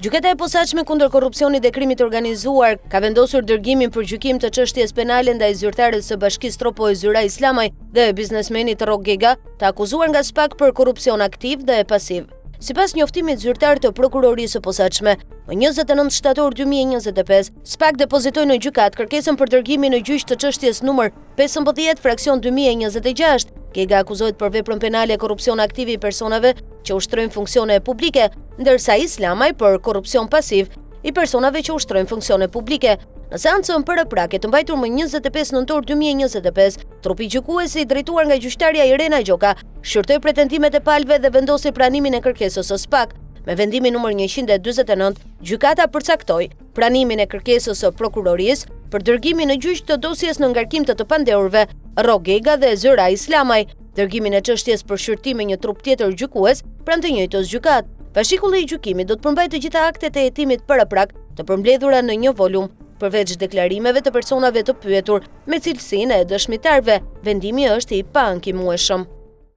Gjykata e posaçme kundër korrupsionit dhe krimit të organizuar ka vendosur dërgimin për gjykim të çështjes penale ndaj zyrtares së Bashkisë Tropo e Zyra Islamaj dhe biznesmenit Rok Gega, të akuzuar nga SPAK për korrupsion aktiv dhe pasiv. Sipas njoftimit zyrtar të prokurorisë së posaçme, më 29 shtator 2025, SPAK depozitoi në gjykat kërkesën për dërgimin në gjyq të çështjes numër 15 fraksion 2026. Gega akuzohet për veprën penale korrupsion aktiv i personave që ushtrojnë funksione publike, ndërsa Islamaj për korrupsion pasiv i personave që ushtrojnë funksione publike. Në seancën paraprak të mbajtur më 25 nëntor 2025, trupi gjykuesi i drejtuar nga gjyqtarja Irena Gjoka shqyrtoi pretendimet e palëve dhe vendosi pranimin e kërkesës së SPAK. Me vendimin numër 149, gjykata përcaktoi pranimin e kërkesës së prokurorisë për dërgimin në gjyq të dosjes në ngarkim të pandehurve Rok Gega dhe Zyra Islamaj, dërgimin e çështjes për shqyrtim me një trup tjetër gjykues pranë të njëjtës gjykat. Fashikulli i gjykimit do të përmbajë të gjitha aktet e hetimit paraprak të përmbledhura në një volum, përveç deklarimeve të personave të pyetur me cilësinë e dëshmitarëve. Vendimi është i paankimueshëm.